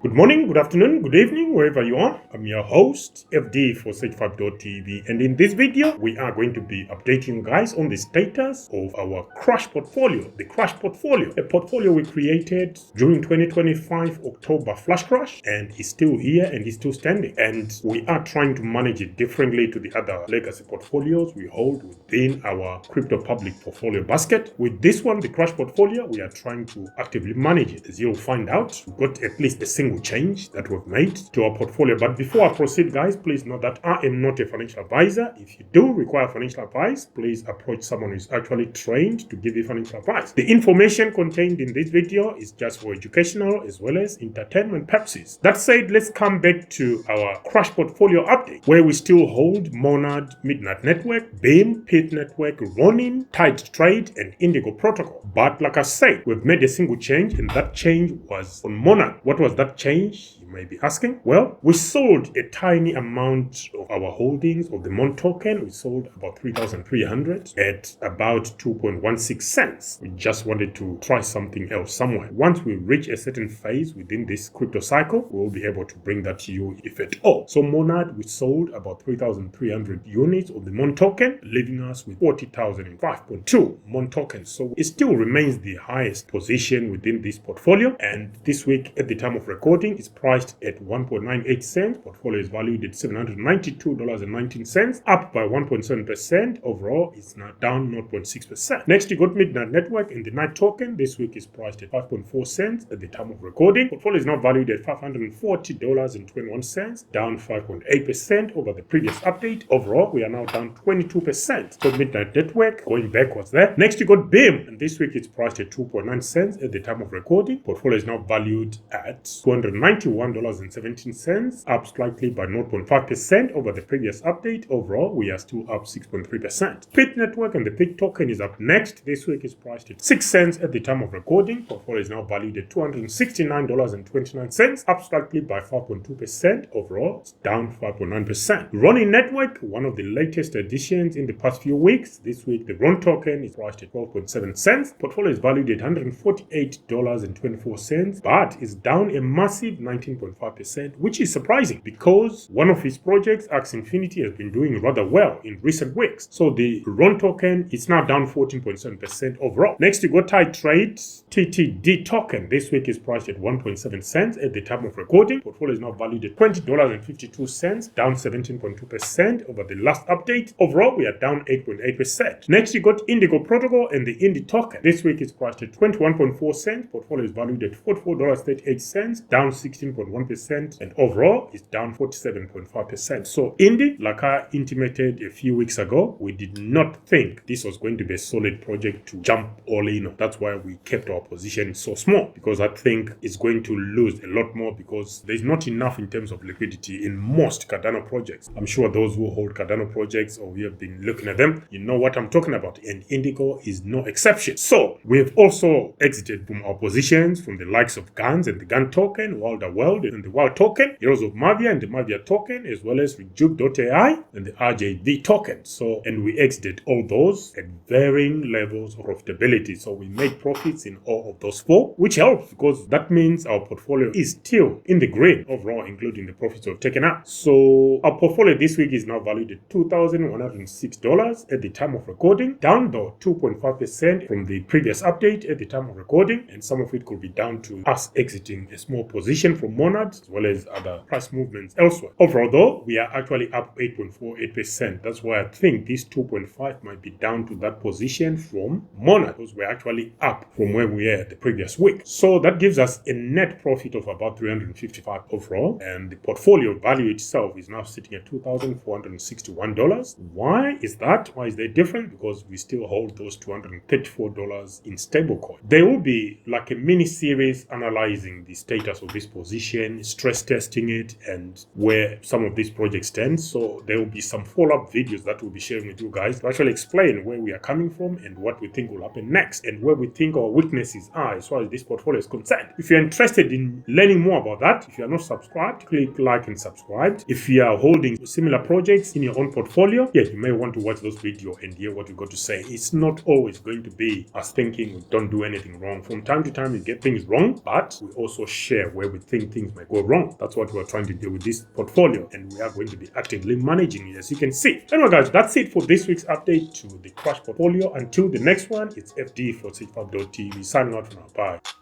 Good morning, good afternoon, good evening, wherever you are. I'm your host, FD for Sage5.tv, and in this video, we are going to be updating you guys on the status of our Crash portfolio. The Crash portfolio, a portfolio we created during 2025 October flash crash, and is still here and is still standing. And we are trying to manage it differently to the other legacy portfolios we hold within our crypto public portfolio basket. With this one, the Crash portfolio, we are trying to actively manage it. As you'll find out, we've got at least a single change that we've made to our portfolio. But before I proceed, guys, please note that I am not a financial advisor. If you do require financial advice, please approach someone who is actually trained to give you financial advice. The information contained in this video is just for educational as well as entertainment purposes. That said, let's come back to our Crash portfolio update, where we still hold Monad, Midnight Network, Beam, Pyth Network, Ronin, Tide Trade, and Indigo Protocol. But like I said, we've made a single change, and that change was on Monad. What was that change, you may be asking? Well, we sold a tiny amount of our holdings of the MON token. We sold about 3,300 at about 2.16 cents. We just wanted to try something else somewhere. Once we reach a certain phase within this crypto cycle, we'll be able to bring that to you if at all. So Monad, we sold about 3,300 units of the MON token, leaving us with 40,005.2 MON tokens. So it still remains the highest position within this portfolio. And this week, at the time of recording, is priced at 1.98 cents. Portfolio is valued at $792.19, up by 1.7%. Overall, it's now down 0.6%. Next, you got Midnight Network and the Night token. This week is priced at 5.4 cents at the time of recording. Portfolio is now valued at $540.21, down 5.8% over the previous update. Overall, we are now down 22%. So Midnight Network going backwards there. Next, you got Beam, and this week it's priced at 2.9 cents at the time of recording. Portfolio is now valued at $291.17, up slightly by 0.5% over the previous update. Overall, we are still up 6.3%. Pyth Network and the Pyth token is up next. This week is priced at 6 cents at the time of recording. Portfolio is now valued at $269.29, up slightly by 5.2%. Overall, it's down 5.9%. Ronin Network, one of the latest additions in the past few weeks. This week, the RON token is priced at 12.7 cents. Portfolio is valued at $148.24, but is down a massive 19.5%, which is surprising because one of his projects, Axie Infinity, has been doing rather well in recent weeks. So the RON token is now down 14.7% overall. Next, you got Tide Trade, TTD token. This week is priced at 1.7 cents at the time of recording. Portfolio is now valued at $20.52, down 17.2% over the last update. Overall, we are down 8.8%. Next, you got Indigo Protocol and the INDY token. This week is priced at 21.4 cents. Portfolio is valued at $44.38, down 16.1%, and overall is down 47.5%. So INDY, like I intimated a few weeks ago, we did not think this was going to be a solid project to jump all in on. That's why we kept our position so small, because I think it's going to lose a lot more because there's not enough in terms of liquidity in most Cardano projects. I'm sure those who hold Cardano projects or we have been looking at them, you know what I'm talking about, and Indigo is no exception. So we have also exited from our positions from the likes of Gunz and the Gunz token, Wilder World and the Wild token, Heroes of Mavia and the Mavia token, as well as Rejuve.ai and the RJV token. So, and we exited all those at varying levels of profitability. So we made profits in all of those four, which helps because that means our portfolio is still in the green overall, including the profits we've taken out. So our portfolio this week is now valued at $2,106 at the time of recording, down though 2.5% from the previous update at the time of recording, and some of it could be down to us exiting a small position from Monad as well as other price movements elsewhere. Overall though, we are actually up 8.48%. That's why I think this 2.5 might be down to that position from Monad, because we're actually up from where we were the previous week. So that gives us a net profit of about 355 overall, and the portfolio value itself is now sitting at $2,461. Why is that? Why is that different? Because we still hold those $234 in stablecoin. There will be like a mini series analyzing the status of this position, stress testing it, and where some of these projects stand. So there will be some follow-up videos that we'll be sharing with you guys to actually explain where we are coming from and what we think will happen next, and where we think our weaknesses are as far as this portfolio is concerned. If you're interested in learning more about that, if you are not subscribed, click like and subscribe. If you are holding similar projects in your own portfolio, yeah, you may want to watch those videos and hear what we got to say. It's not always going to be us thinking we don't do anything wrong. From time to time, we get things wrong, but we also share where we think things things might go wrong. That's what we're trying to do with this portfolio, and we are going to be actively managing it, as you can see. Anyway guys, that's it for this week's update to the Crash portfolio. Until the next one, it's FD for CFAB.TV signing out from our bye.